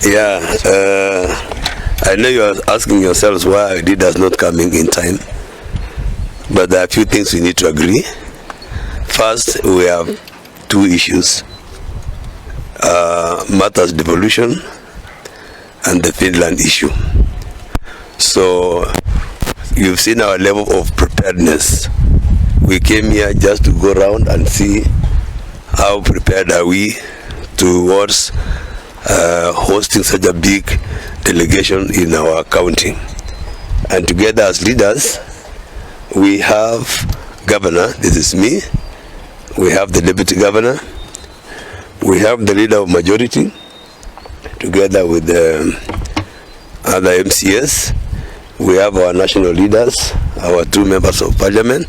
Yeah, I know you are asking yourselves why ID is not coming in time, but there are a few things we need to agree. First, we have two issues, matters devolution and the Finland issue. So you've seen our level of preparedness. We came here just to go around and see how prepared are we towards hosting such a big delegation in our county. And together as leaders, we have governor, this is me, we have the deputy governor, we have the leader of majority, together with the other MCS, we have our national leaders, our two members of parliament.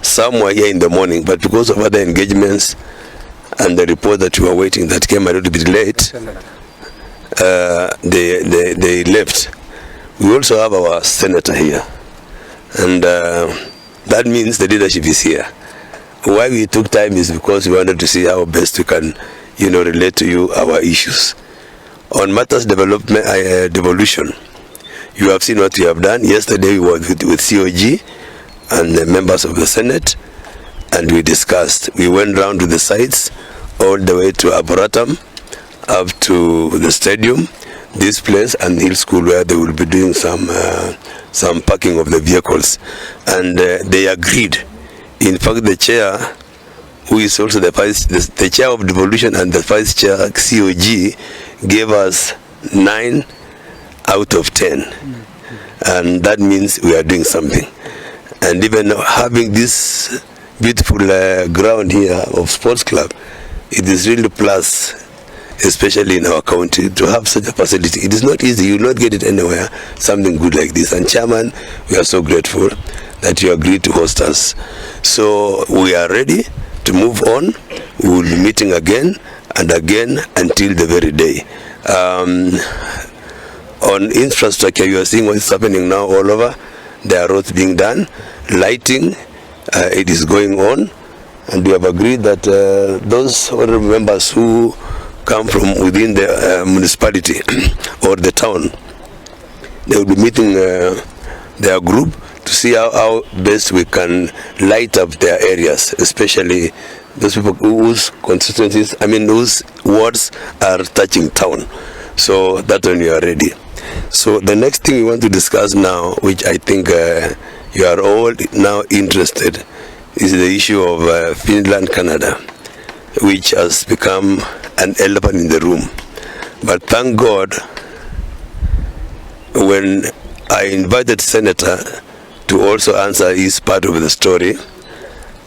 Some were here in the morning, but because of other engagements and the report that we were waiting that came a little bit late, they left. We also have our senator here, and that means the leadership is here. Why we took time is because we wanted to see how best we can, relate to you our issues. On matters devolution, you have seen what we have done. Yesterday we were with COG and the members of the Senate, and we discussed. We went round to the sites, all the way to Arboretum, up to the stadium, this place, and Hill School, where they will be doing some parking of the vehicles. And they agreed. In fact, the chair, who is also the chair of devolution and the vice chair, COG, gave us 9 out of 10. And that means we are doing something. And even having this beautiful ground here of sports club, it is really plus, especially in our county, to have such a facility. It is not easy. You will not get it anywhere, something good like this. And Chairman, we are so grateful that you agreed to host us. So we are ready to move on. We will be meeting again and again until the very day. On infrastructure, you are seeing what is happening now all over. There are roads being done, lighting, it is going on, and we have agreed that those honorable members who come from within the municipality or the town, they will be meeting their group to see how best we can light up their areas, especially those people whose constituencies, whose wards are touching town. So that when you are ready. So the next thing we want to discuss now, which I think you are all now interested, is the issue of Finland, Canada, which has become an elephant in the room. But thank God, when I invited Senator to also answer his part of the story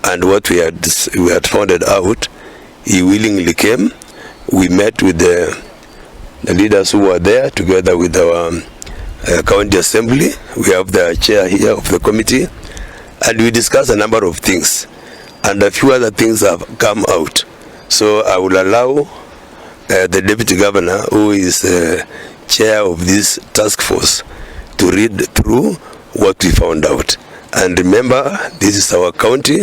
and what we had found out, he willingly came. We met with the leaders who were there, together with our county assembly. We have the chair here of the committee, and we discussed a number of things, and a few other things have come out. So I will allow the deputy governor, who is chair of this task force, to read through what we found out. And remember, this is our county,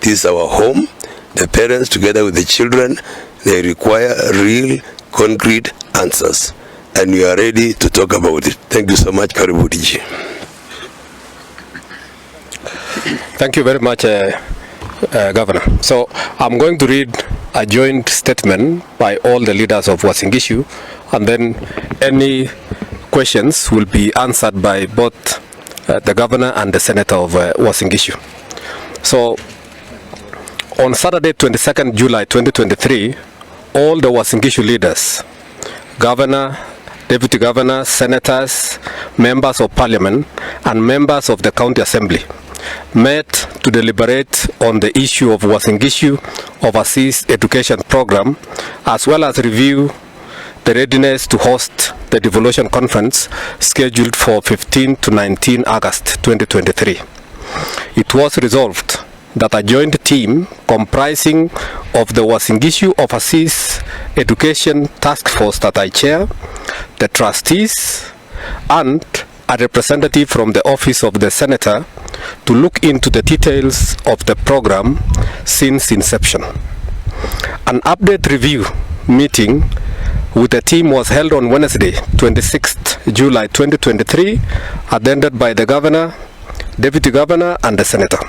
this is our home. The parents, together with the children, they require real, concrete answers, and we are ready to talk about it. Thank you so much, Karibu DJ. Thank you very much, Governor. So I'm going to read a joint statement by all the leaders of Uasin Gishu, and then any questions will be answered by both the Governor and the Senator of Uasin Gishu. So on Saturday, 22nd July 2023, all the Uasin Gishu leaders, Governor, Deputy Governor, Senators, Members of Parliament, and Members of the County Assembly met to deliberate on the issue of Uasin Gishu Overseas Education Program, as well as review the readiness to host the devolution conference scheduled for 15 to 19 August 2023. It was resolved that a joint team comprising of the Uasin Gishu Overseas Education Task Force that I chair, the trustees, and a representative from the office of the Senator to look into the details of the program since inception. An update review meeting with a team was held on Wednesday, 26th July 2023, attended by the Governor, Deputy Governor and the Senator.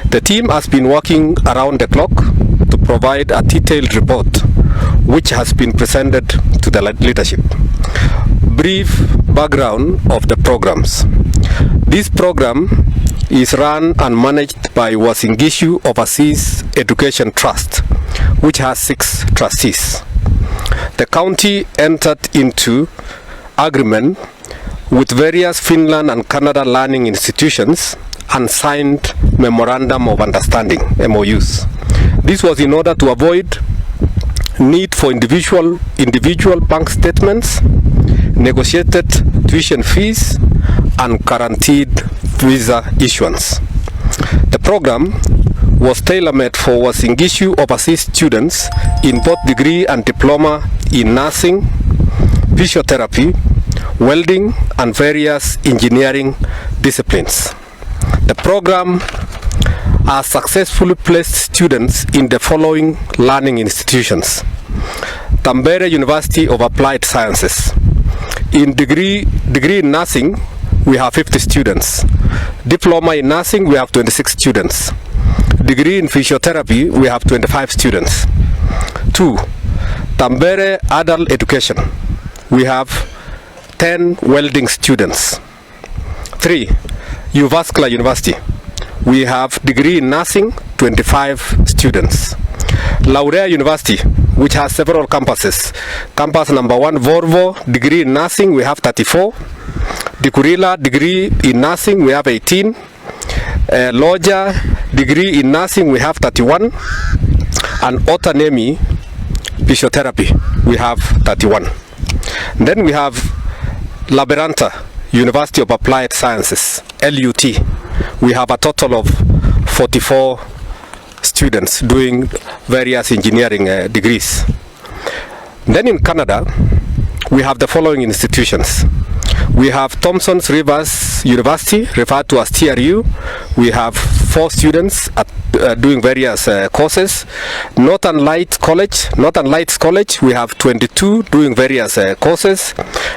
The team has been working around the clock to provide a detailed report which has been presented to the leadership. Brief background of the programs. This program is run and managed by Uasin Gishu Overseas Education Trust, which has 6 trustees. The county entered into agreement with various Finland and Canada learning institutions and signed Memorandum of Understanding, MOUs. This was in order to avoid need for individual bank statements, negotiated tuition fees, and guaranteed visa issuance. The program was tailor-made for Uasin Gishu overseas students in both degree and diploma in nursing, physiotherapy, welding, and various engineering disciplines. The program has successfully placed students in the following learning institutions: Tampere University of Applied Sciences. In degree in nursing, we have 50 students. Diploma in nursing, we have 26 students. Degree in physiotherapy, we have 25 students. 2. Tampere Adult Education, we have 10 welding students. 3. Uvascular University, we have degree in nursing, 25 students. Laurea University, which has several campuses. Campus number 1, Vorvo, degree in nursing, we have 34. Dikurila, degree in nursing, we have 18. Loja, degree in nursing, we have 31. And Otanemi, physiotherapy, we have 31. Then we have Laberanta, University of Applied Sciences, LUT. We have a total of 44 students doing various engineering degrees. Then in Canada, we have the following institutions. We have Thomson's Rivers University, referred to as TRU. We have 4 students doing various courses. Northern Lights College, we have 22 doing various courses.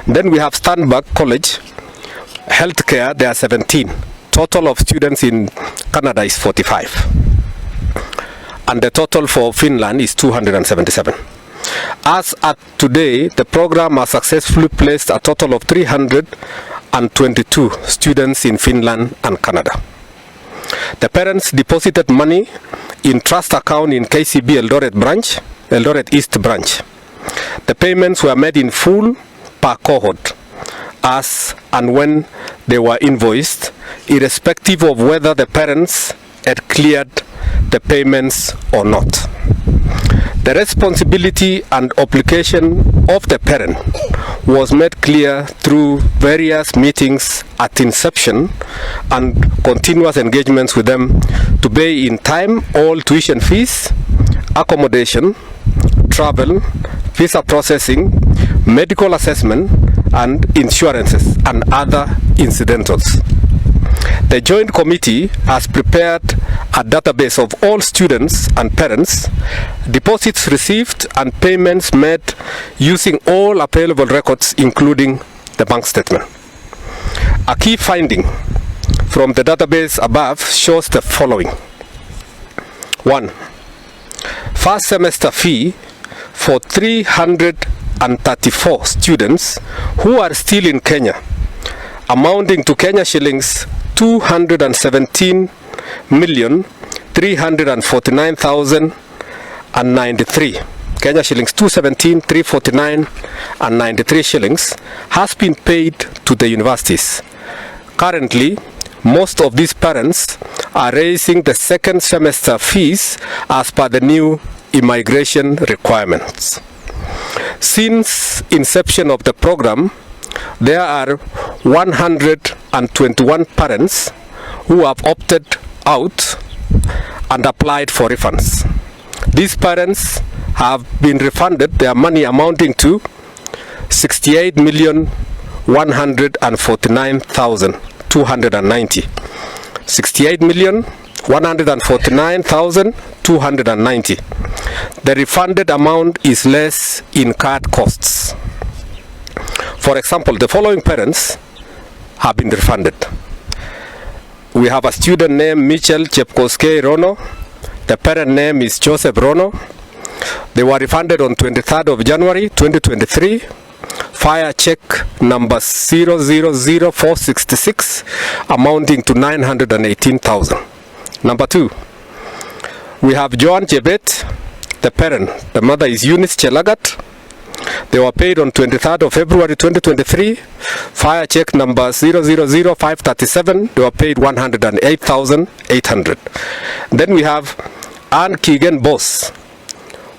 Then we have Stanback College, Healthcare, there are 17. Total of students in Canada is 45. And the total for Finland is 277. As at today, the program has successfully placed a total of 322 students in Finland and Canada. The parents deposited money in trust account in KCB Eldoret East branch. The payments were made in full per cohort, as and when they were invoiced, irrespective of whether the parents had cleared the payments or not. The responsibility and obligation of the parent was made clear through various meetings at inception and continuous engagements with them to pay in time all tuition fees, accommodation, travel, visa processing, medical assessment, and insurances and other incidentals. The Joint Committee has prepared a database of all students and parents, deposits received and payments made using all available records, including the bank statement. A key finding from the database above shows the following. 1. First semester fee for 334 students who are still in Kenya, amounting to Kenya shillings 217,349,093. Kenya shillings 217,349,093 shillings has been paid to the universities. Currently, most of these parents are raising the second semester fees as per the new immigration requirements. Since inception of the program, there are 121 parents who have opted out and applied for refunds. These parents have been refunded their money amounting to 68,149,290. 68,149,290 290. The refunded amount is less in card costs. For example, the following parents have been refunded. We have a student named Michel Chepkoskei Rono. The parent name is Joseph Rono. They were refunded on 23rd of January 2023. Fire check number 000466 amounting to 918,000. Number 2, we have Joan Jebet, the parent. The mother is Eunice Chelagat. They were paid on 23rd of February 2023. Fire check number 000537. They were paid 108,800. Then we have Ann Keegan Boss,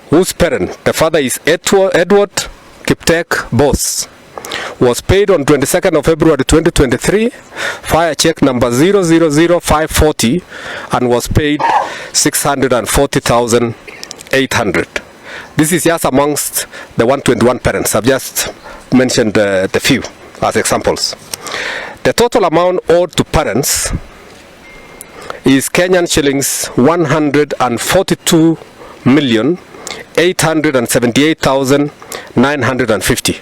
whose parent, the father is Edward Kiptek Boss, was paid on 22nd of February 2023. Fire check number 000540 and was paid 640,800. This is just amongst the 121 parents. I've just mentioned the few as examples. The total amount owed to parents is Kenyan shillings 142,878,950.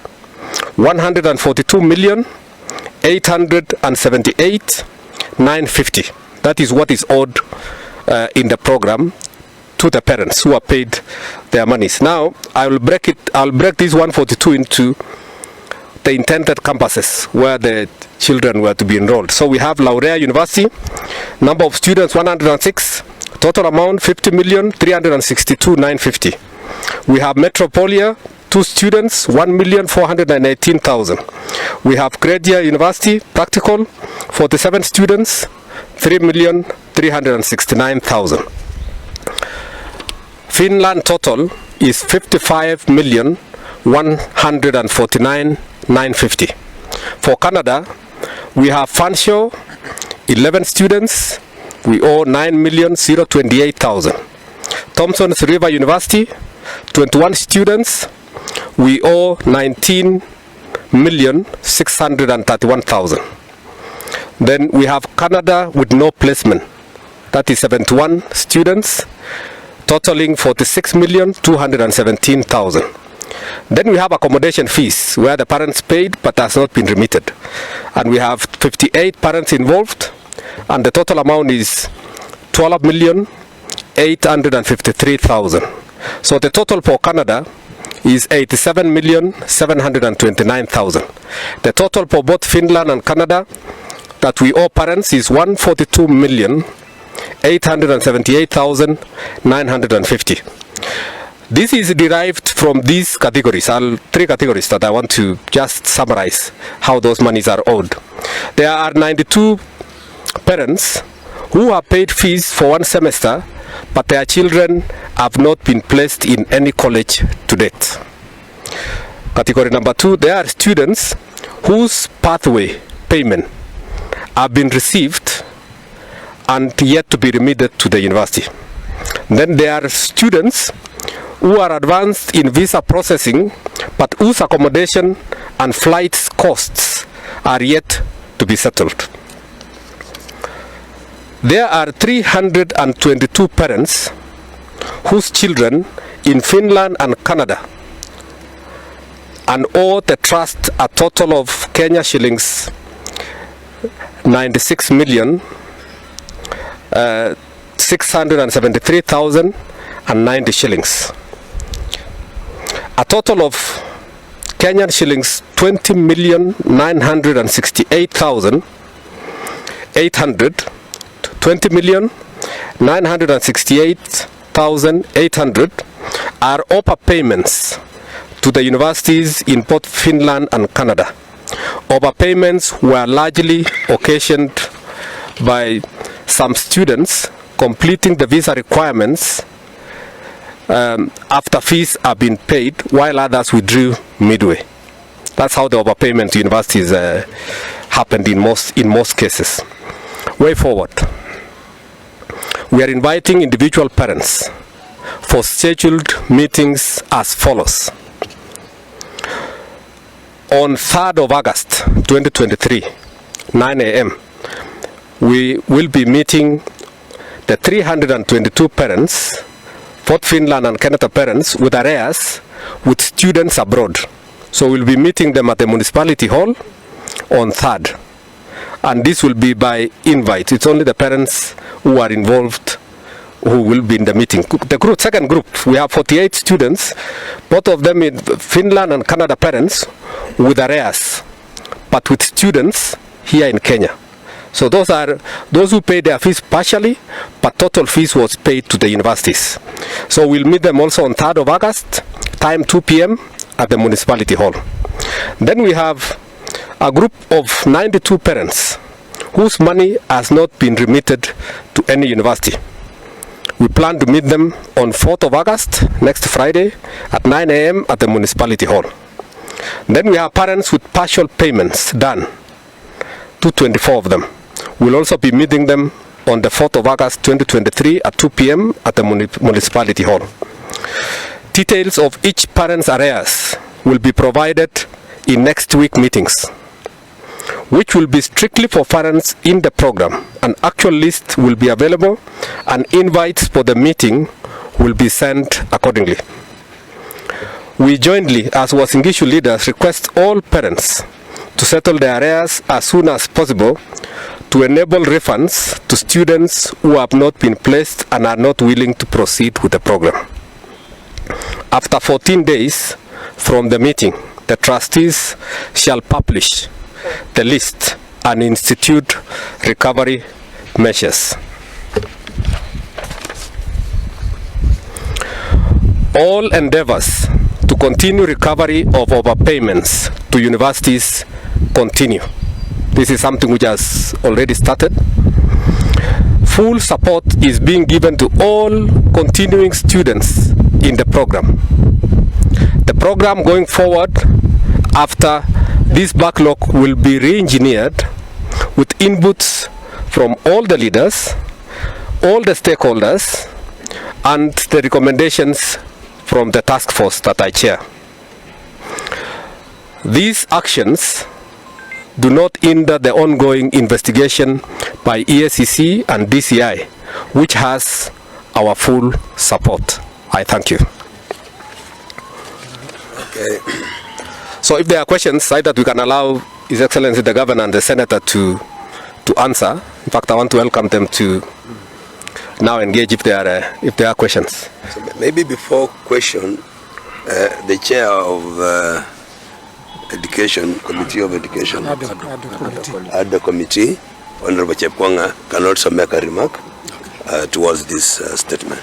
142,878,950. That is what is owed in the program to the parents who are paid their monies. Now I'll break this 142 into the intended campuses where the children were to be enrolled. So we have Laurea University, number of students 106, total amount 50,362,950. We have Metropolia, 2 students, 1,418,000. We have Gradia University, practical, 47 students, 3,369,000. Finland total is 55,149,950. For Canada, we have Fanshawe, 11 students, we owe 9,028,000. Thompson's River University, 21 students, we owe 19,631,000. Then we have Canada with no placement, that is 71 students, totaling 46,217,000. Then we have accommodation fees where the parents paid but has not been remitted, and we have 58 parents involved, and the total amount is 12,853,000. So the total for Canada is 87,729,000. The total for both Finland and Canada that we owe parents is 142,878,950. This is derived from these categories, 3 categories that I want to just summarize how those monies are owed. There are 92 parents who have paid fees for 1 semester, but their children have not been placed in any college to date. Category number 2, there are students whose pathway payment have been received and yet to be remitted to the university. Then there are students who are advanced in visa processing but whose accommodation and flight costs are yet to be settled. There are 322 parents whose children in Finland and Canada and owe the trust a total of Kenya shillings 96,673,090 shillings. A total of Kenyan shillings 20,968,800, 20,968,800 are OPA payments to the universities in both Finland and Canada. OPA payments were largely occasioned by some students completing the visa requirements after fees have been paid, while others withdrew midway. That's how the overpayment to universities happened in most cases. Way forward, we are inviting individual parents for scheduled meetings as follows. On 3rd of August 2023, 9 a.m., we will be meeting the 322 parents both Finland and Canada parents with arrears with students abroad. So we'll be meeting them at the municipality hall on 3rd. And this will be by invite. It's only the parents who are involved who will be in the meeting. The second group, we have 48 students, both of them in Finland and Canada parents with arrears, but with students here in Kenya. So those are those who paid their fees partially, but total fees was paid to the universities. So we'll meet them also on 3rd of August, time 2 p.m. at the municipality hall. Then we have a group of 92 parents whose money has not been remitted to any university. We plan to meet them on 4th of August, next Friday, at 9 a.m. at the municipality hall. Then we have parents with partial payments done, 224 of them. We'll also be meeting them on the 4th of August 2023 at 2 p.m. at the municipality hall. Details of each parent's arrears will be provided in next week meetings, which will be strictly for parents in the program. An actual list will be available and invites for the meeting will be sent accordingly. We jointly, as Uasin Gishu leaders, request all parents to settle their arrears as soon as possible to enable refunds to students who have not been placed and are not willing to proceed with the program. After 14 days from the meeting, the trustees shall publish the list and institute recovery measures. All endeavors to continue recovery of overpayments to universities continue. This is something which has already started. Full support is being given to all continuing students in the program. The program going forward after this backlog will be re-engineered with inputs from all the leaders, all the stakeholders, and the recommendations from the task force that I chair. These actions do not hinder the ongoing investigation by EACC and DCI, which has our full support. I thank you. Okay. So if there are questions, either we can allow His Excellency the Governor and the Senator to answer. In fact, I want to welcome them to now engage if there are questions. So maybe before question, the chair of Education, Committee of Education, at the committee, Honorable Chepkwanga, can also make a remark towards this statement.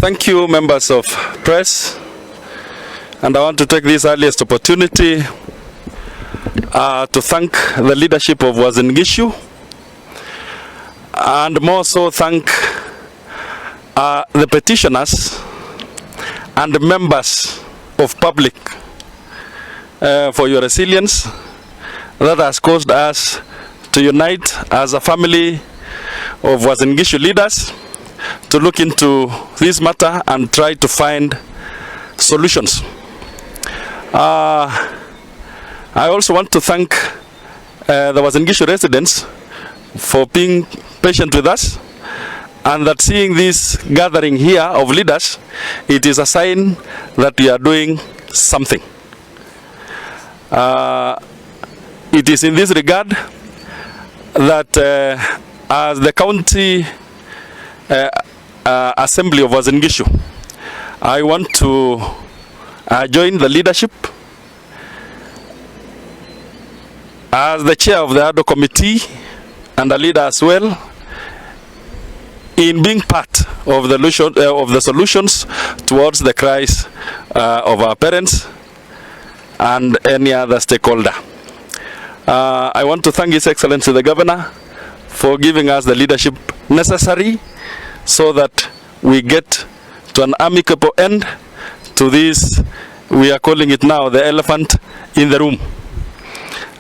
Thank you, members of press, and I want to take this earliest opportunity to thank the leadership of Uasin Gishu, and more so thank the petitioners and members of public for your resilience that has caused us to unite as a family of Uasin Gishu leaders to look into this matter and try to find solutions. I also want to thank the Uasin Gishu residents for being patient with us, and that seeing this gathering here of leaders, it is a sign that we are doing something. It is in this regard that as the county assembly of Uasin Gishu, I want to join the leadership as the chair of the ADO committee and a leader as well in being part of the solutions towards the cries of our parents and any other stakeholder. I want to thank His Excellency the Governor for giving us the leadership necessary so that we get to an amicable end to this, we are calling it now the elephant in the room.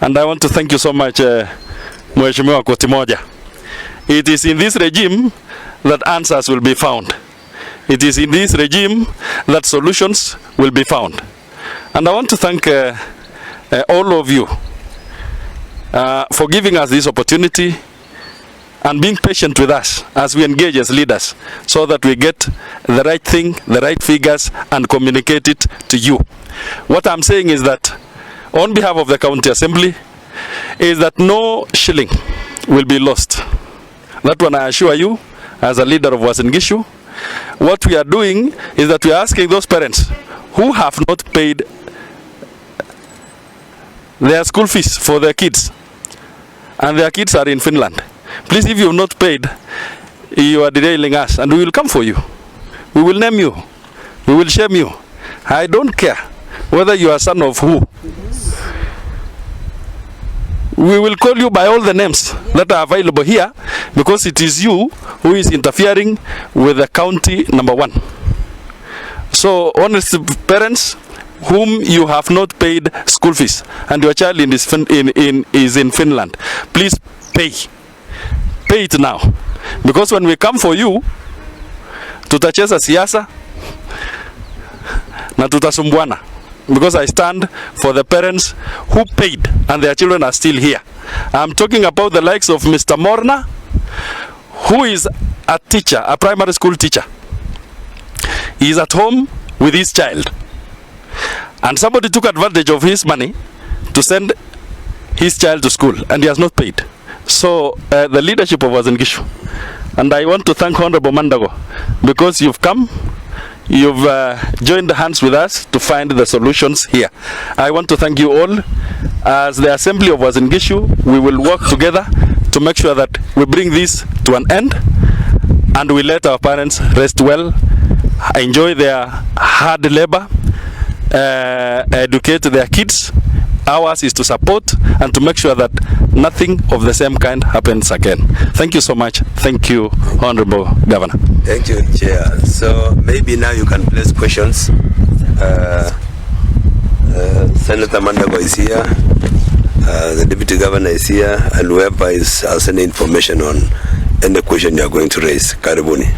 And I want to thank you so much, Mheshimiwa Koti Moja. It is in this regime that answers will be found. It is in this regime that solutions will be found. And I want to thank all of you for giving us this opportunity and being patient with us as we engage as leaders so that we get the right thing, the right figures, and communicate it to you. What I'm saying is that on behalf of the County Assembly is that no shilling will be lost. That one I assure you as a leader of Uasin Gishu. What we are doing is that we are asking those parents who have not paid their school fees for their kids, and their kids are in Finland. Please, if you have not paid, you are derailing us, and we will come for you. We will name you. We will shame you. I don't care whether you are son of who. We will call you by all the names that are available here, because it is you who is interfering with the county number 1. So, honest parents whom you have not paid school fees and your child is in Finland, please pay. Pay it now. Because when we come for you, tutacheza siasa na tutasumbuana. Because I stand for the parents who paid and their children are still here. I'm talking about the likes of Mr. Morna, who is a teacher, a primary school teacher. He is at home with his child. And somebody took advantage of his money to send his child to school, and he has not paid. So the leadership of Uasin Gishu, and I want to thank Honorable Mandago, because you've come, you've joined hands with us to find the solutions here. I want to thank you all. As the Assembly of Uasin Gishu, we will work together to make sure that we bring this to an end, and we let our parents rest well, enjoy their hard labor, educate their kids. Ours is to support and to make sure that nothing of the same kind happens again. Thank you so much. Thank you, Honorable Governor. Thank you, Chair. So maybe now you can place questions. Senator Mandago is here, the Deputy Governor is here, and whoever has any information on any question you are going to raise. Karibuni.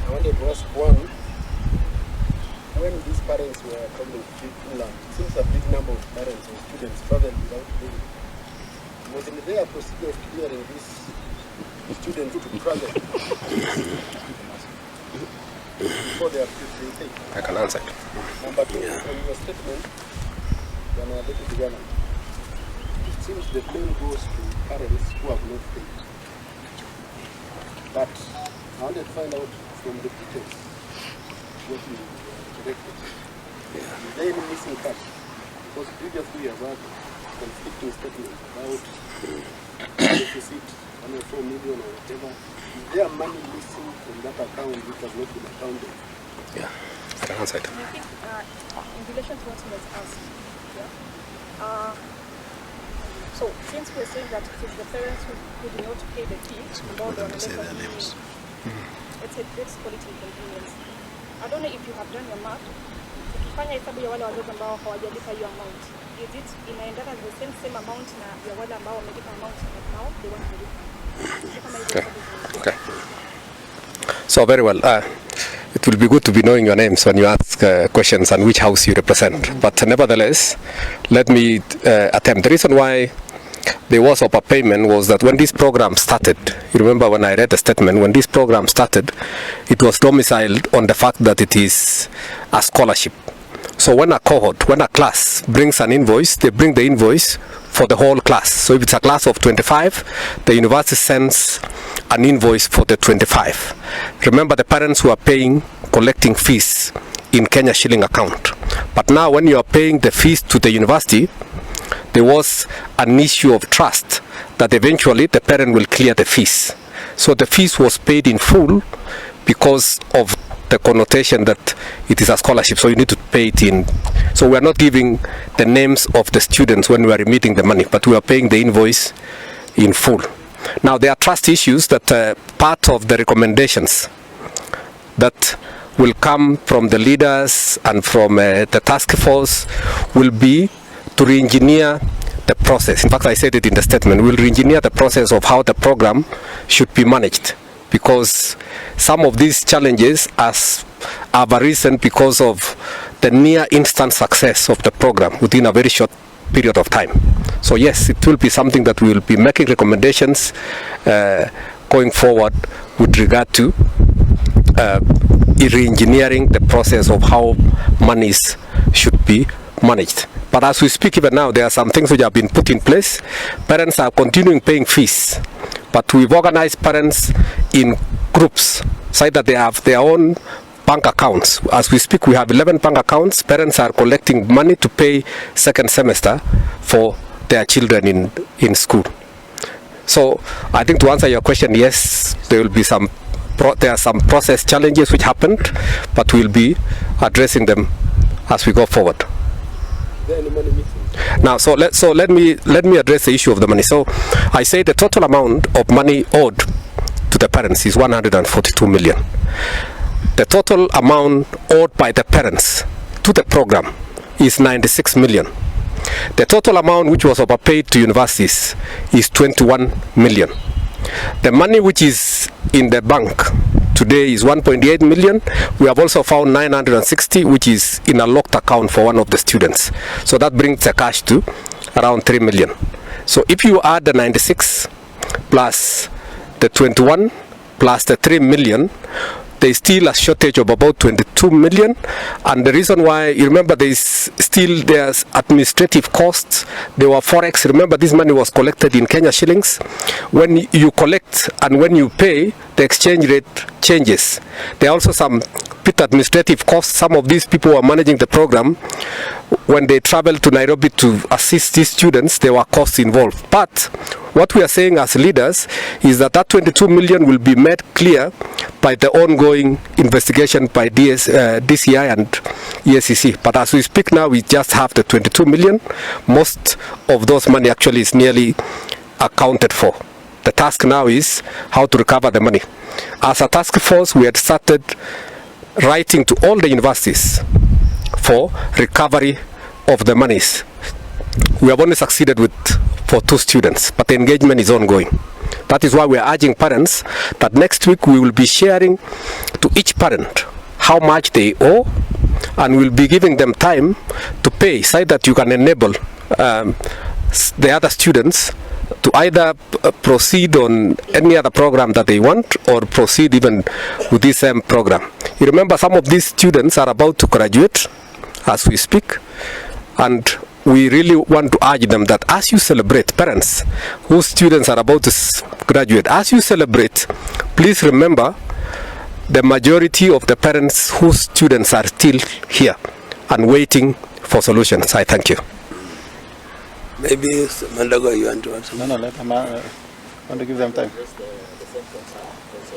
I wanted to ask one, when these parents were coming to Finland, it seems a big number of parents and students traveled without paying. Wasn't there a procedure of clearing these students to travel before they are paid? I can answer it. Number 2, from your statement, it seems the blame goes to parents who have not paid. But I wanted to find out from the details what you directed. Is there any missing cash? Because previously we have had conflicting statements about deficit, 104 million or whatever. Is there money missing from that account which has not been accounted? Yeah, I can answer it. I think in relation to what was asked, so since we're saying that it is the parents who do not pay the fee, let's say this quality inconvenience. I don't know if you have done your math. Ukifanya hesabu ya wale wazazi ambao hawajalipa hiyo amount, is it inaendana the same amount na ya wale ambao wamelipa amount but now they want to lipa? Okay. So very well. It will be good to be knowing your names when you ask questions and which house you represent. But nevertheless, let me attempt. The reason why there was a payment was that when this program started, you remember when I read the statement, when this program started, it was domiciled on the fact that it is a scholarship. So when a cohort, when a class brings an invoice, they bring the invoice for the whole class. So if it's a class of 25, the university sends an invoice for the 25. Remember, the parents who are paying, collecting fees in Kenya shilling account. But now when you are paying the fees to the university, there was an issue of trust that eventually the parent will clear the fees. So the fees was paid in full because of the connotation that it is a scholarship, so you need to pay it in. So we are not giving the names of the students when we are remitting the money, but we are paying the invoice in full. Now there are trust issues that part of the recommendations that will come from the leaders and from the task force will be to re-engineer the process. In fact, I said it in the statement, we'll re-engineer the process of how the program should be managed, because some of these challenges have arisen because of the near instant success of the program within a very short period of time. So yes, it will be something that we will be making recommendations going forward with regard to re-engineering the process of how monies should be managed. But as we speak even now, there are some things which have been put in place. Parents are continuing paying fees, but we've organized parents in groups so that they have their own bank accounts. As we speak, we have 11 bank accounts. Parents are collecting money to pay second semester for their children in school. So I think to answer your question, yes, there will be there are some process challenges which happened, but we'll be addressing them as we go forward. Is there any money missing? Now, so let me address the issue of the money. So I say the total amount of money owed to the parents is 142 million. The total amount owed by the parents to the program is 96 million. The total amount which was overpaid to universities is 21 million. The money which is in the bank today is 1.8 million. We have also found 960, which is in a locked account for one of the students. So that brings the cash to around 3 million. So if you add the 96 plus the 21 plus the 3 million, there is still a shortage of about 22 million. And the reason why, you remember, there's administrative costs. There were forex. Remember, this money was collected in Kenya shillings. When you collect and when you pay, the exchange rate changes. There are also some bit administrative costs. Some of these people who are managing the program, when they travel to Nairobi to assist these students, there were costs involved. But what we are saying as leaders is that 22 million will be made clear by the ongoing investigation by DCI and ESCC. But as we speak now, we just have the 22 million. Most of those money actually is nearly accounted for. The task now is how to recover the money. As a task force, we had started writing to all the universities for recovery of the monies. We have only succeeded for 2 students, but the engagement is ongoing. That is why we are urging parents that next week we will be sharing to each parent how much they owe, and we'll be giving them time to pay so that you can enable the other students to either proceed on any other program that they want or proceed even with this same program. You remember, some of these students are about to graduate as we speak, and we really want to urge them that as you celebrate, parents whose students are about to graduate, as you celebrate, please remember the majority of the parents whose students are still here and waiting for solutions. I thank you. Maybe Mandago, you want to answer? No, let them. I want to give them time. Just the same concern, because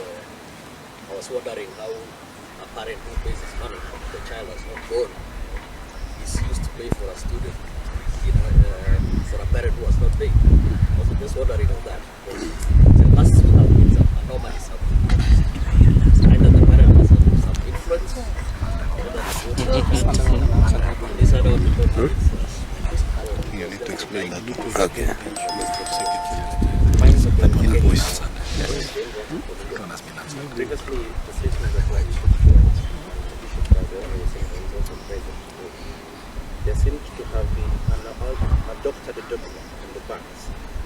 I was wondering how a parent who pays his money, the child has not born, is used to pay for a student, for a parent who has not paid. I was just wondering on that. The last we have been some anomalies. Either the parent has some influence, these are the You need to explain that. Okay. Previously, the statement that was issued by the organization is also present. There seems to have been adopted a document in the banks.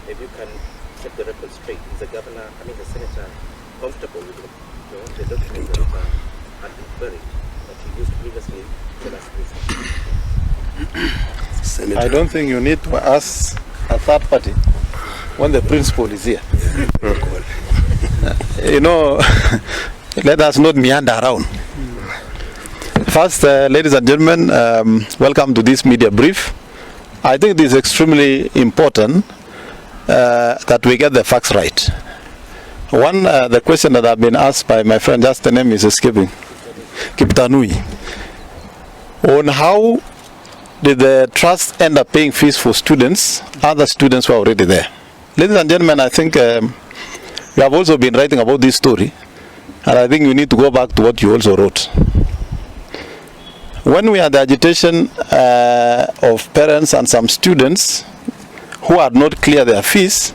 If you can set the record straight, is the governor, the senator, comfortable with the document that had been buried that he used previously to last Senator. I don't think you need to ask a third party when the principal is here. Let us not meander around. First, ladies and gentlemen, welcome to this media brief. I think it is extremely important that we get the facts right. One, the question that I've been asked by my friend, just the name is escaping, Kiptanui, on how did the trust end up paying fees for students, other students who are already there. Ladies and gentlemen, I think we have also been writing about this story, and I think we need to go back to what you also wrote. When we had the agitation of parents and some students who had not cleared their fees,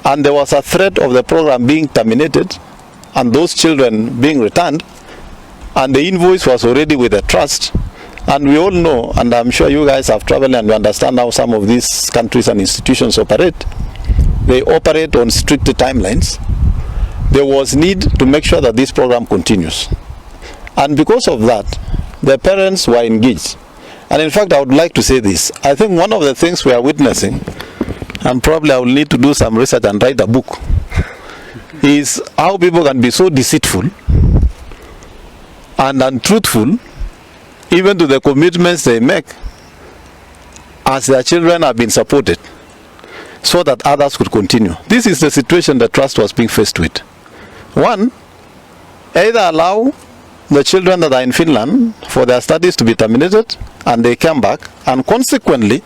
and there was a threat of the program being terminated and those children being returned, and the invoice was already with the trust, And we all know, and I'm sure you guys have traveled and you understand how some of these countries and institutions operate. They operate on strict timelines. There was need to make sure that this program continues. And because of that, the parents were engaged. And in fact, I would like to say this. I think one of the things we are witnessing, and probably I will need to do some research and write a book, is how people can be so deceitful and untruthful even to the commitments they make as their children have been supported so that others could continue. This is the situation the trust was being faced with. One, either allow the children that are in Finland for their studies to be terminated and they come back, and consequently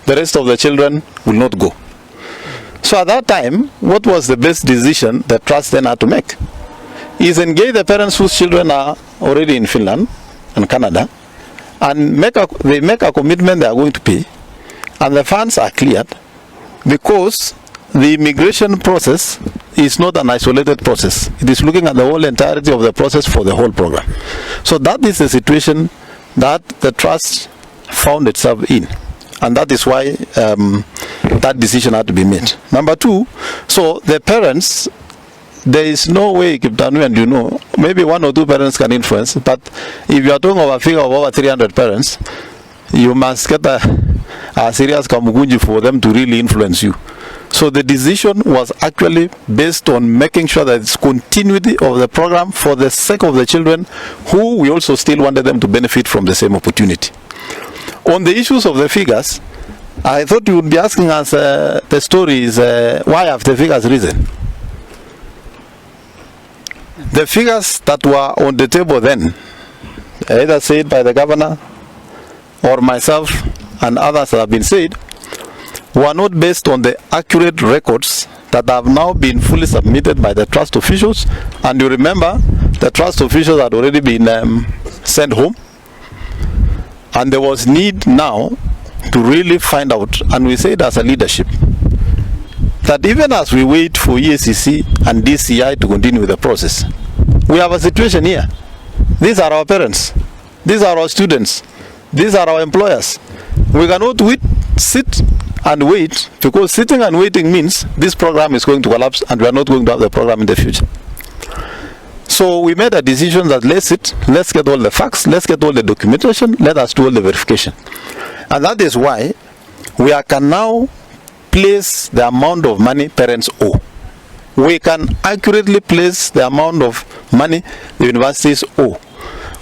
the rest of the children will not go. So at that time, what was the best decision the trust then had to make? Is engage the parents whose children are already in Finland and Canada, and they make a commitment they are going to pay, and the funds are cleared, because the immigration process is not an isolated process. It is looking at the whole entirety of the process for the whole program. So that is the situation that the trust found itself in, and that is why that decision had to be made. Number two, so the parents, there is no way, Kiptanu, and you know, maybe one or two parents can influence, but if you are talking of a figure of over 300 parents, you must get a serious kamugunji for them to really influence you. So the decision was actually based on making sure that it's continuity of the program for the sake of the children, who we also still wanted them to benefit from the same opportunity. On the issues of the figures, I thought you would be asking us the story is why have the figures risen? The figures that were on the table then, either said by the governor or myself and others that have been said, were not based on the accurate records that have now been fully submitted by the trust officials. And you remember, the trust officials had already been sent home, and there was need now to really find out, and we said as a leadership, that even as we wait for EACC and DCI to continue with the process, we have a situation here. These are our parents, these are our students, these are our employers. We cannot sit and wait, because sitting and waiting means this program is going to collapse and we are not going to have the program in the future. So we made a decision that let's get all the facts, let's get all the documentation, let us do all the verification. And that is why we can now place the amount of money parents owe. We can accurately place the amount of money the universities owe.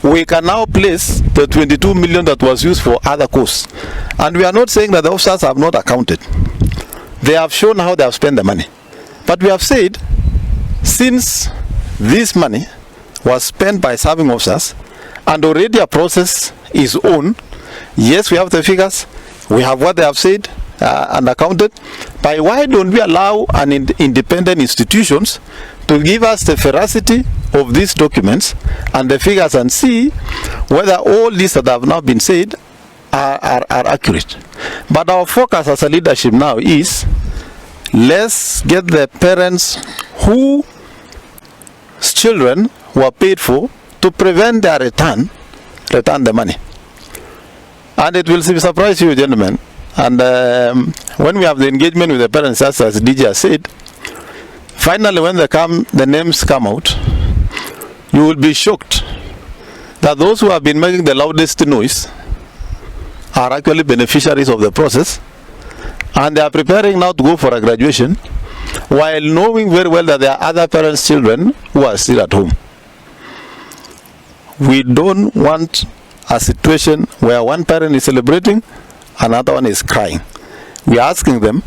We can now place the 22 million that was used for other costs. And we are not saying that the officers have not accounted. They have shown how they have spent the money. But we have said, since this money was spent by serving officers and already a process is on, yes, we have the figures, we have what they have said and accounted, but why don't we allow an independent institutions to give us the veracity of these documents and the figures, and see whether all these that have now been said are accurate. But our focus as a leadership now is, let's get the parents whose children were paid for, to prevent their return the money. And it will surprise you, gentlemen. And when we have the engagement with the parents, as DJ has said, finally when the names come out, you will be shocked that those who have been making the loudest noise are actually beneficiaries of the process, and they are preparing now to go for a graduation, while knowing very well that there are other parents' children who are still at home. We don't want a situation where one parent is celebrating, another one is crying. We are asking them,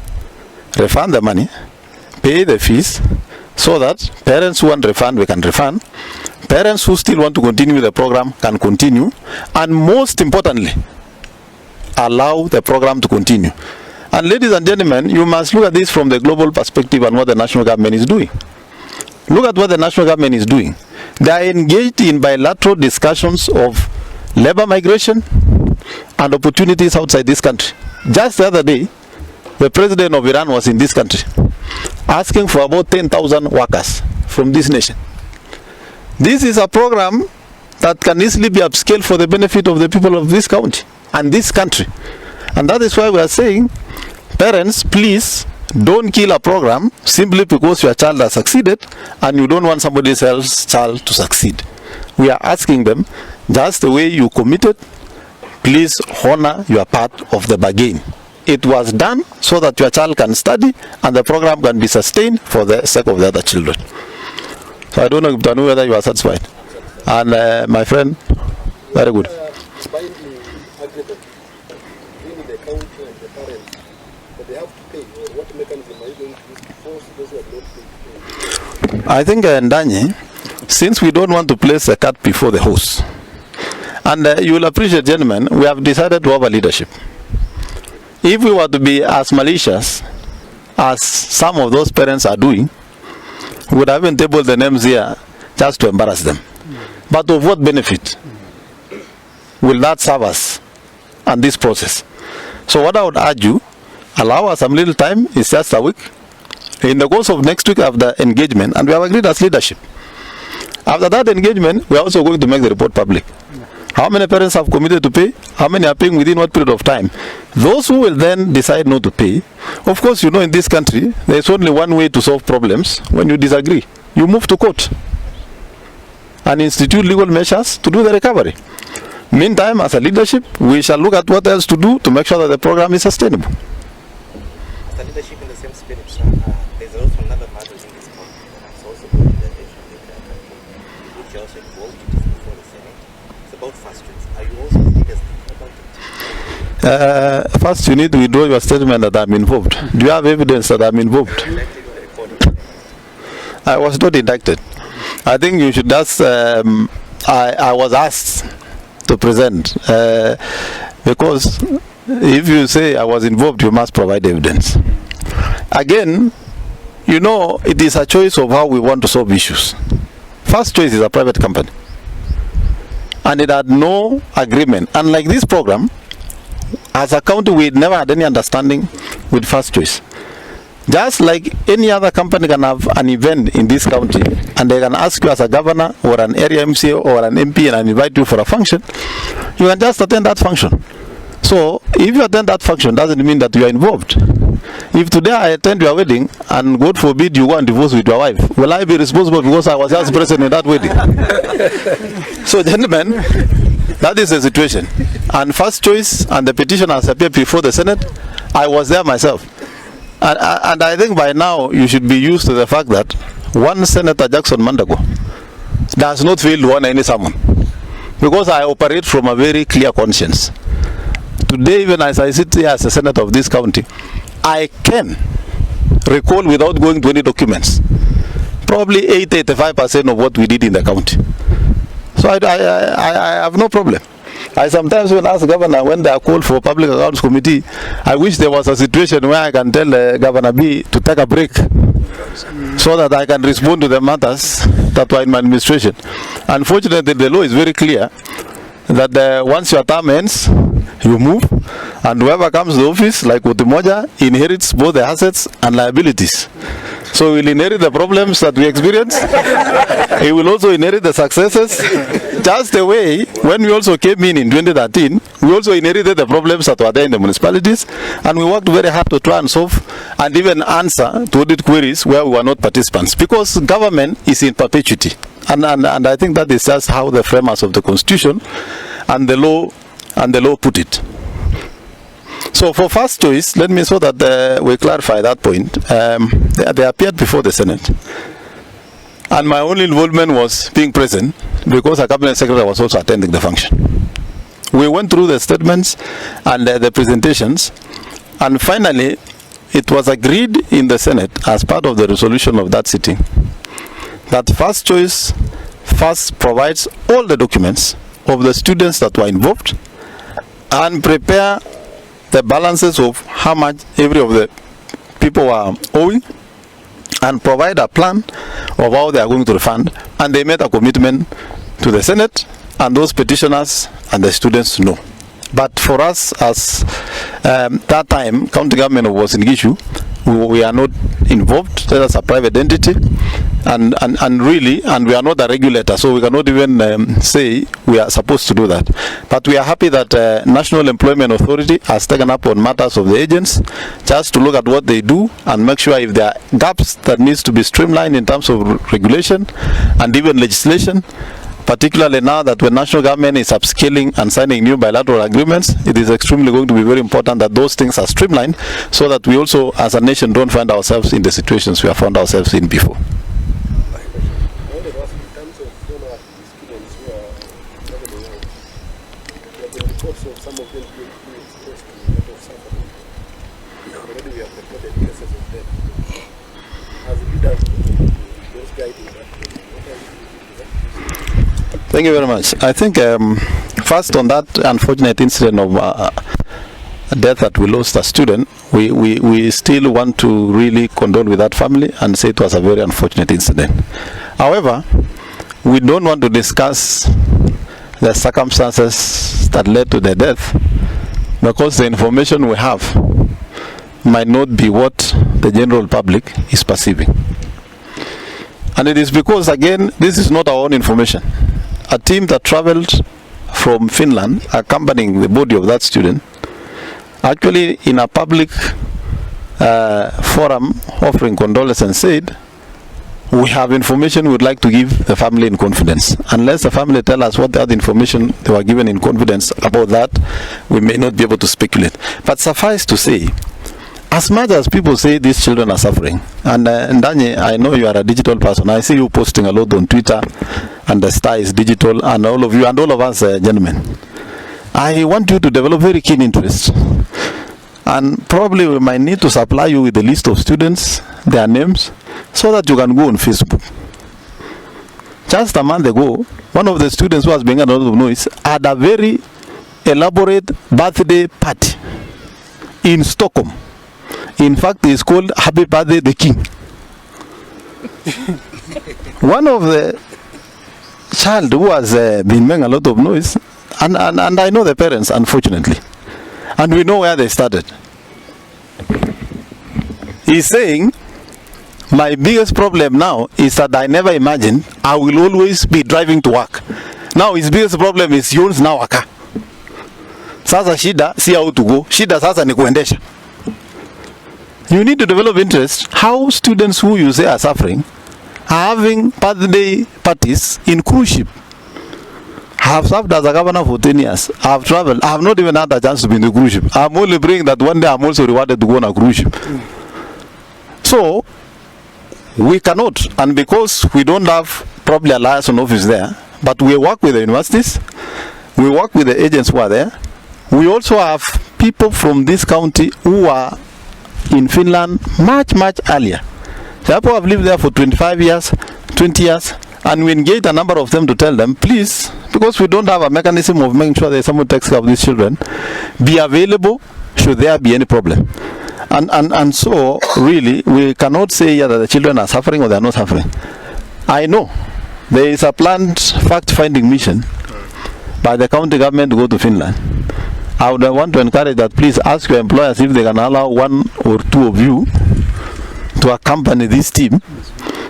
refund the money, pay the fees, so that parents who want refund, we can refund. Parents who still want to continue the program can continue, and most importantly, allow the program to continue. And ladies and gentlemen, you must look at this from the global perspective and what the national government is doing. Look at what the national government is doing. They are engaged in bilateral discussions of labor migration and opportunities outside this country. Just the other day, the president of Iran was in this country, asking for about 10,000 workers from this nation. This is a program that can easily be upscaled for the benefit of the people of this county and this country. And that is why we are saying, parents, please don't kill a program simply because your child has succeeded and you don't want somebody else's child to succeed. We are asking them, just the way you committed, please honor your part of the bargain. It was done so that your child can study and the program can be sustained for the sake of the other children. So I don't know whether you are satisfied. And my friend, very good. Binding agreement between the county and the parents, but they have to pay. What mechanism are you going to use to force those who have not paid to pay? I think, Ndanye, since we don't want to place the cat before the horse, and you will appreciate, gentlemen, we have decided to have a leadership. If we were to be as malicious as some of those parents are doing, we would have even tabled the names here just to embarrass them. But of what benefit will that serve us and this process? So what I would urge you, allow us some little time, it's just a week. In the course of next week after engagement, and we have agreed as leadership. After that engagement, we are also going to make the report public. How many parents have committed to pay? How many are paying within what period of time? Those who will then decide not to pay, of course, you know, in this country, there is only one way to solve problems. When you disagree, you move to court and institute legal measures to do the recovery. Meantime, as a leadership, we shall look at what else to do to make sure that the program is sustainable. As a leadership in the same spirit, sir, there's also another matter in this country that has also brought the attention of the entire country, which you also involved before the Senate. It's about fast trains. Are you also the biggest about it? First, you need to withdraw your statement that I'm involved. Do you have evidence that I'm involved? I was not indicted. I think you should ask, I was asked to present, because if you say I was involved, you must provide evidence. Again, you know, it is a choice of how we want to solve issues. First Choice is a private company, and it had no agreement. Unlike this program, as a county, we never had any understanding with First Choice. Just like any other company can have an event in this county and they can ask you as a governor or an area MCA or an MP and invite you for a function, you can just attend that function. So if you attend that function, doesn't mean that you are involved. If today I attend your wedding and God forbid you go and divorce with your wife, will I be responsible because I was just present in that wedding? So gentlemen, that is the situation. And First Choice and the petitioners appeared before the Senate. I was there myself. And I think by now you should be used to the fact that one Senator Jackson Mandago does not fail to honor any sermon, because I operate from a very clear conscience. Today, even as I sit here as a senator of this county, I can recall without going to any documents probably 80-85% of what we did in the county. So I have no problem. I sometimes when ask governor when they are called for public accounts committee, I wish there was a situation where I can tell Governor B to take a break so that I can respond to the matters that were in my administration. Unfortunately, the law is very clear that once your term ends, you move, and whoever comes to the office, like Utimoja, inherits both the assets and liabilities. So he will inherit the problems that we experience. He will also inherit the successes. Just the way, when we also came in 2013, we also inherited the problems that were there in the municipalities, and we worked very hard to try and solve and even answer to audit queries where we were not participants, because government is in perpetuity. And I think that is just how the framers of the Constitution and the law put it. So for First Choice, let me so that we clarify that point. They appeared before the Senate, and my only involvement was being present because a cabinet secretary was also attending the function. We went through the statements and the presentations, and finally it was agreed in the Senate as part of the resolution of that sitting that First Choice first provides all the documents of the students that were involved and prepare the balances of how much every of the people were owing, and provide a plan of how they are going to refund. And they made a commitment to the Senate and those petitioners and the students to know. But for us, as that time county government was in issue, we are not involved. That's a private entity. And really, and we are not a regulator, so we cannot even say we are supposed to do that. But we are happy that National Employment Authority has taken up on matters of the agents, just to look at what they do and make sure if there are gaps that needs to be streamlined in terms of regulation and even legislation, particularly now that when national government is upscaling and signing new bilateral agreements, it is extremely going to be very important that those things are streamlined so that we also as a nation don't find ourselves in the situations we have found ourselves in before. Also, some of them being exposed to a lot of suffering. Already we have recorded cases of death. As leaders, those guiding that place, what are you doing? Thank you very much. I think first on that unfortunate incident of death that we lost a student, we still want to really condole with that family and say it was a very unfortunate incident. However, we don't want to discuss the circumstances that led to the death because the information we have might not be what the general public is perceiving. And it is because, again, this is not our own information. A team that traveled from Finland accompanying the body of that student, actually in a public forum offering condolences, said, we have information we'd like to give the family in confidence. Unless the family tell us what the other information they were given in confidence about that, we may not be able to speculate. But suffice to say, as much as people say these children are suffering, and Ndanye, I know you are a digital person. I see you posting a lot on Twitter, and the Star is digital, and all of you, and all of us gentlemen. I want you to develop very keen interest. And probably we might need to supply you with a list of students, their names, so that you can go on Facebook. Just a month ago, one of the students who was making a lot of noise had a very elaborate birthday party in Stockholm. In fact, it's called Happy Birthday the King. One of the child who has been making a lot of noise, and I know the parents, unfortunately, and we know where they started. He's saying, my biggest problem now is that I never imagined I will always be driving to work. Now his biggest problem is he owns now a car. Sasa shida si how to go, shida sasa ni kuendesha. You need to develop interest how students who you say are suffering are having birthday parties in cruise ship. I have served as a governor for 10 years. I have traveled. I have not even had a chance to be in the cruise ship. I'm only praying that one day I'm also rewarded to go on a cruise ship. So, we cannot, and because we don't have probably a liaison office there, but we work with the universities, we work with the agents who are there. We also have people from this county who are in Finland much earlier. The people have lived there for 25 years, 20 years, and we engage a number of them to tell them, please, because we don't have a mechanism of making sure that someone takes care of these children, be available should there be any problem. And so, really, we cannot say that the children are suffering or they are not suffering. I know there is a planned fact-finding mission by the county government to go to Finland. I would want to encourage that please ask your employers if they can allow one or two of you to accompany this team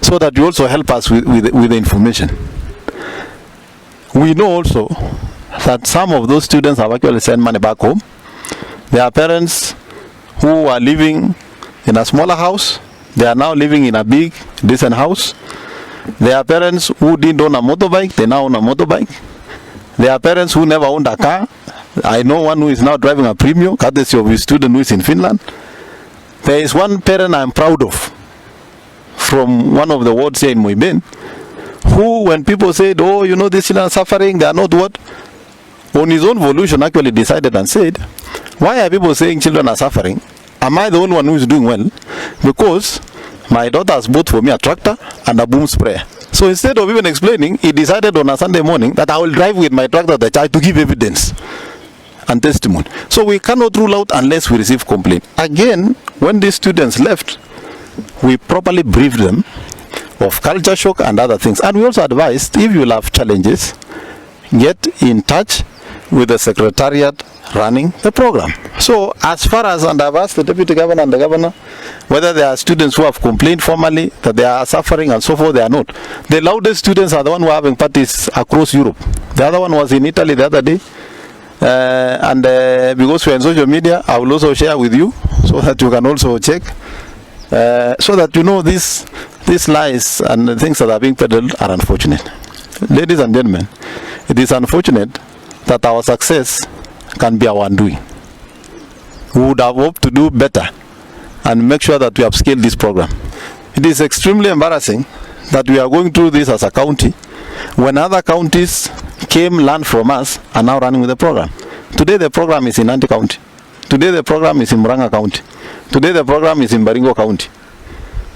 so that you also help us with the information. We know also that some of those students have actually sent money back home. Their parents who are living in a smaller house, they are now living in a big, decent house. Their parents who didn't own a motorbike, they now own a motorbike. Their parents who never owned a car, I know one who is now driving a Premio, courtesy of his student who is in Finland. There is one parent I'm proud of, from one of the wards here in Moiben, who, when people said, oh, you know, these children are suffering, they are not what? On his own volition, actually decided and said, why are people saying children are suffering? Am I the only one who is doing well? Because my daughter has bought for me a tractor and a boom sprayer. So instead of even explaining, he decided on a Sunday morning that I will drive with my tractor the child to give evidence and testimony. So we cannot rule out unless we receive complaint. Again, when these students left, we properly briefed them of culture shock and other things. And we also advised, if you have challenges, get in touch with the secretariat running the program. So as far as, and I've asked the deputy governor and the governor whether there are students who have complained formally that they are suffering and so forth, they are not. The loudest students are the one who are having parties across Europe. The other one was in Italy the other day. Because we're in social media, I will also share with you so that you can also check. So that you know these lies and the things that are being peddled are unfortunate. Ladies and gentlemen, it is unfortunate that our success can be our undoing. We would have hoped to do better and make sure that we have scaled this program. It is extremely embarrassing that we are going through this as a county when other counties came, learned from us, and now running with the program. Today the program is in Nandi County. Today the program is in Murang'a County. Today the program is in Baringo County.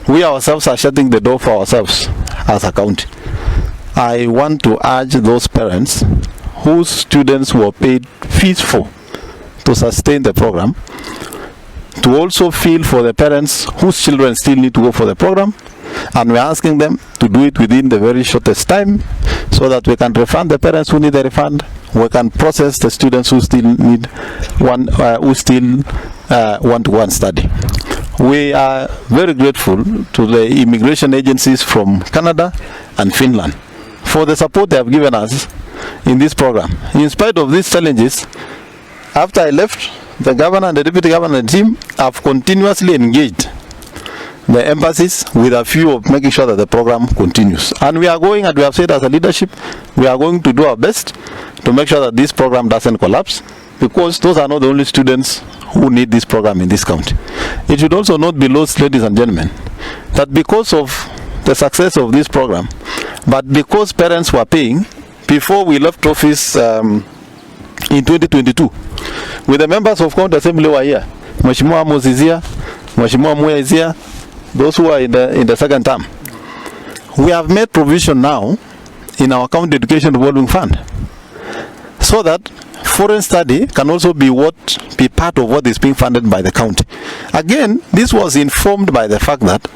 We ourselves are shutting the door for ourselves as a county. I want to urge those parents whose students were paid fees for to sustain the program to also feel for the parents whose children still need to go for the program, and we're asking them to do it within the very shortest time so that we can refund the parents who need the refund. We can process the students who still need want to go and study. We are very grateful to the immigration agencies from Canada and Finland for the support they have given us in this program. In spite of these challenges, after I left, the governor and the deputy governor and the team have continuously engaged the embassies with a view of making sure that the program continues. And we are going, and we have said as a leadership, we are going to do our best to make sure that this program doesn't collapse, because those are not the only students who need this program in this county. It should also not be lost, ladies and gentlemen, that because of the success of this program, but because parents were paying, before we left office in 2022, with the members of county assembly were here, Mheshimiwa Amos is here, Mheshimiwa Muya is here, those who are in the second term. We have made provision now in our county education revolving fund so that foreign study can also be part of what is being funded by the county. Again, this was informed by the fact that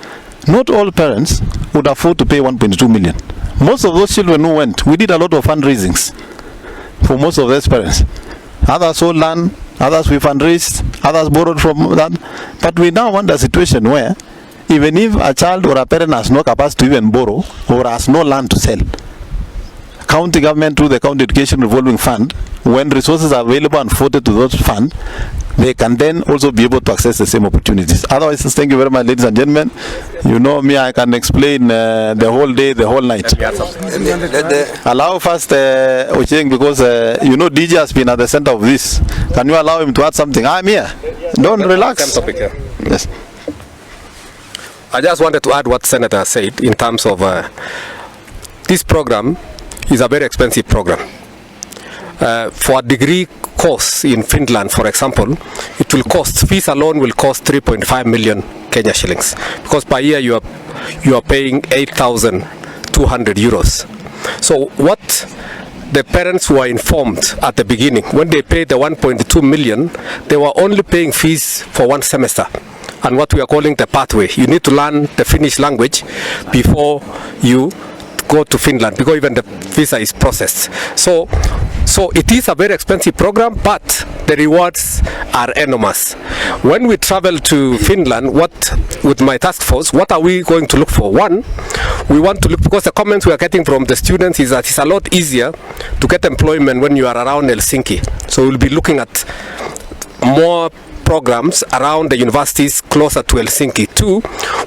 not all parents would afford to pay 1.2 million. Most of those children who went, we did a lot of fundraisings for most of those parents. Others sold land, others we fundraised, others borrowed from that. But we now want a situation where even if a child or a parent has no capacity to even borrow or has no land to sell, county government through the county education revolving fund, when resources are available and forwarded to those funds, they can then also be able to access the same opportunities. Otherwise, thank you very much, ladies and gentlemen. You know me, I can explain the whole day, the whole night. Allow first Ocheng, because you know DJ has been at the center of this. Can you allow him to add something? I'm here. Don't relax. Yes. I just wanted to add what Senator said in terms of this program is a very expensive program. For a degree course in Finland, for example, it will cost, fees alone will cost 3.5 million Kenya shillings, because per year you are paying 8,200 euros. So what the parents who are informed at the beginning, when they paid the 1.2 million, they were only paying fees for one semester. And what we are calling the pathway. You need to learn the Finnish language before you go to Finland, because even the visa is processed. So it is a very expensive program, but the rewards are enormous. When we travel to Finland, with my task force, what are we going to look for? One, we want to look, because the comments we are getting from the students is that it's a lot easier to get employment when you are around Helsinki. So we'll be looking at more programs around the universities closer to Helsinki. Two,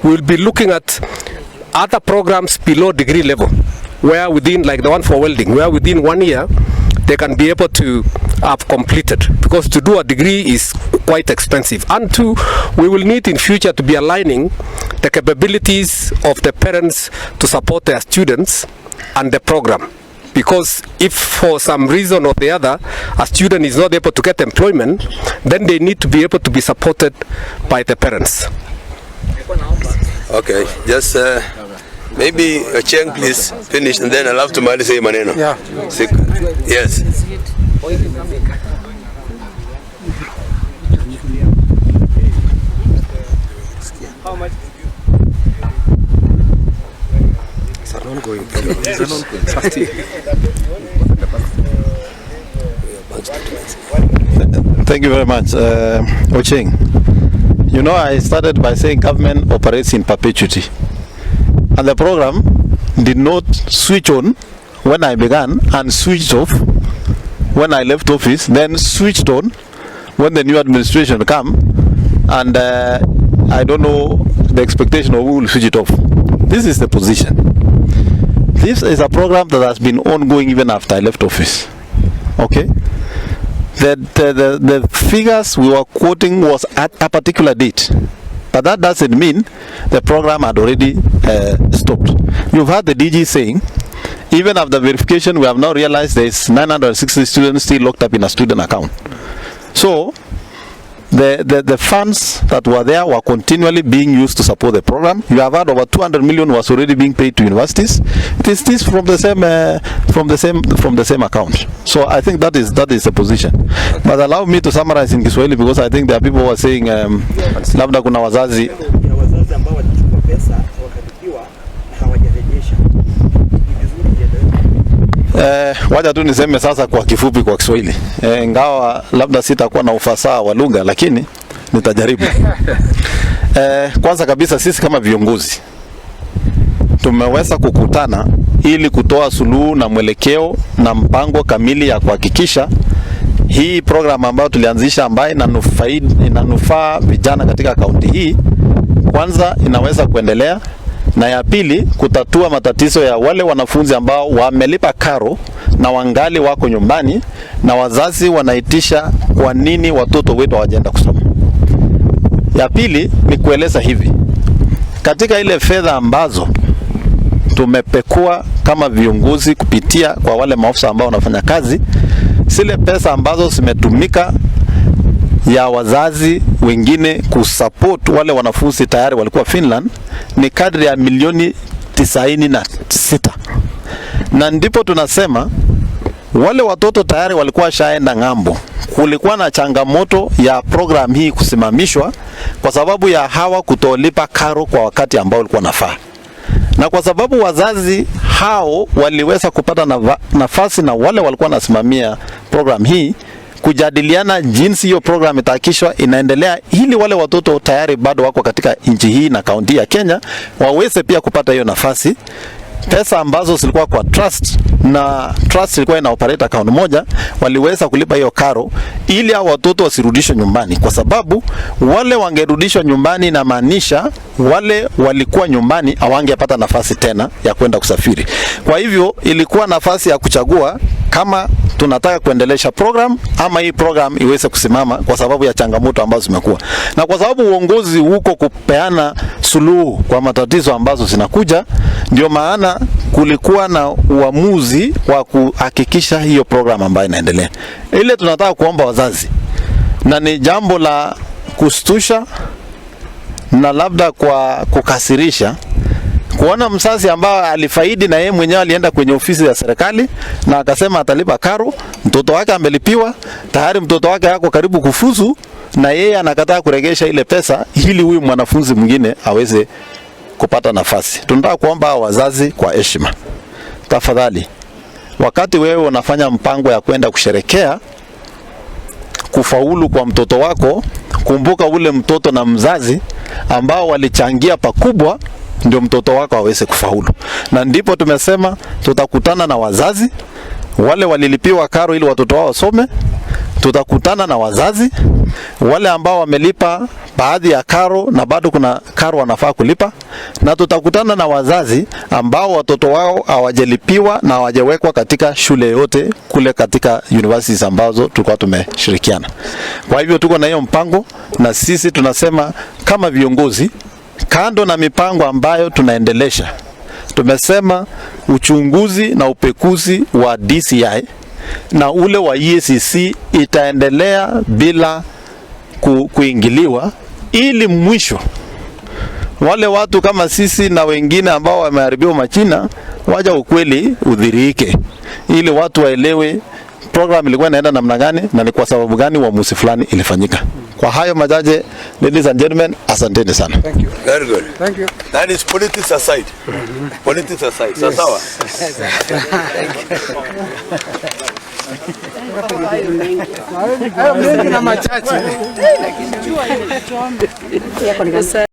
we'll be looking at other programs below degree level, where within, like the one for welding, where within 1 year they can be able to have completed, because to do a degree is quite expensive. And two, we will need in future to be aligning the capabilities of the parents to support their students and the program. Because if for some reason or the other a student is not able to get employment, then they need to be able to be supported by the parents. Okay, just maybe Cheng, please finish, and then I'll have to say maneno. Yeah. Yes. How much? It's an ongoing program. Thank you very much, Ocheng. You know, I started by saying government operates in perpetuity. And the program did not switch on when I began and switched off when I left office, then switched on when the new administration come. And I don't know the expectation of who will switch it off. This is the position. This is a program that has been ongoing even after I left office. Okay? The figures we were quoting was at a particular date, but that doesn't mean the program had already stopped. You've heard the DG saying, even after verification, we have now realized there is 960 students still locked up in a student account. So the funds that were there were continually being used to support the program. You have heard over 200 million was already being paid to universities. It is this from the same account. So I think that is the position. But allow me to summarize in Kiswahili, because I think there are people who are saying labda kuna wazazi ambao walichukua pesa wakalipiwa na hawajarejesha. Wacha tu niseme sasa kwa kifupi kwa Kiswahili. Ingawa labda sitakuwa na ufasaha wa lugha, lakini nitajaribu. Kwanza kabisa sisi kama viongozi tumeweza kukutana ili kutoa suluhu na mwelekeo na mpango kamili ya kuhakikisha hii program ambayo tulianzisha, ambayo inanufaa vijana katika kaunti hii, kwanza inaweza kuendelea, na ya pili kutatua matatizo ya wale wanafunzi ambao wamelipa karo na wangali wako nyumbani na wazazi wanaitisha kwa nini watoto wetu hawajaenda kusoma. Ya pili ni kueleza hivi, katika ile fedha ambazo tumepekua kama viongozi kupitia kwa wale maafisa ambao wanafanya kazi, zile pesa ambazo zimetumika ya wazazi wengine kusupport wale wanafunzi tayari walikuwa Finland ni kadri ya milioni 96. Na ndipo tunasema wale watoto tayari walikuwa shaenda ng'ambo. Kulikuwa na changamoto ya program hii kusimamishwa kwa sababu ya hawa kutolipa karo kwa wakati ambao ulikuwa nafaa. Na kwa sababu wazazi hao waliweza kupata nafasi na wale walikuwa nasimamia program hii kujadiliana jinsi hiyo program itakishwa inaendelea, ili wale watoto tayari bado wako katika nchi hii na kaunti ya Kenya waweze pia kupata hiyo nafasi. Pesa ambazo zilikuwa kwa trust, na trust ilikuwa ina operate account moja, waliweza kulipa hiyo karo ili hao watoto wasirudishwe nyumbani, kwa sababu wale wangerudishwa nyumbani na maanisha wale walikuwa nyumbani hawangepata nafasi tena ya kwenda kusafiri. Kwa hivyo ilikuwa nafasi ya kuchagua kama tunataka kuendelesha program ama hii program iweze kusimama kwa sababu ya changamoto ambazo zimekuwa. Na kwa sababu uongozi huko kupeana suluhu kwa matatizo ambazo zinakuja, ndio maana kulikuwa na uamuzi wa kuhakikisha hiyo program ambayo inaendelea. Ile tunataka kuomba wazazi, na ni jambo la kustusha na labda kwa kukasirisha, kuona mzazi ambao alifaidi na yeye mwenyewe alienda kwenye ofisi ya serikali na akasema atalipa karo, mtoto wake amelipiwa, tayari mtoto wake yako karibu kufuzu, na yeye anakataa kuregesha ile pesa ili huyu mwanafunzi mwingine aweze kupata nafasi. Tunataka kuomba wazazi kwa heshima, tafadhali, wakati wewe unafanya mpango ya kwenda kusherekea kufaulu kwa mtoto wako, kumbuka ule mtoto na mzazi ambao walichangia pakubwa ndio mtoto wako aweze kufaulu. Na ndipo tumesema tutakutana na wazazi wale walilipiwa karo ili watoto wao wasome, tutakutana na wazazi wale ambao wamelipa baadhi ya karo na bado kuna karo wanafaa kulipa, na tutakutana na wazazi ambao watoto wao hawajalipiwa na hawajawekwa katika shule yote kule katika universities ambazo tulikuwa tumeshirikiana. Kwa hivyo tuko na hiyo mpango, na sisi tunasema kama viongozi, kando na mipango ambayo tunaendelesha, tumesema uchunguzi na upekuzi wa DCI na ule wa EACC itaendelea bila kuingiliwa, ili mwisho wale watu kama sisi na wengine ambao wameharibiwa majina waja ukweli udhirike, ili watu waelewe program ilikuwa inaenda namna gani na ni kwa sababu gani uamuzi fulani ilifanyika. Kwa hayo machache, ladies and gentlemen, asanteni sana. Thank you. Very good. Thank you. That is politics aside. Politics aside. Yes. Sawa. Mengi na machache.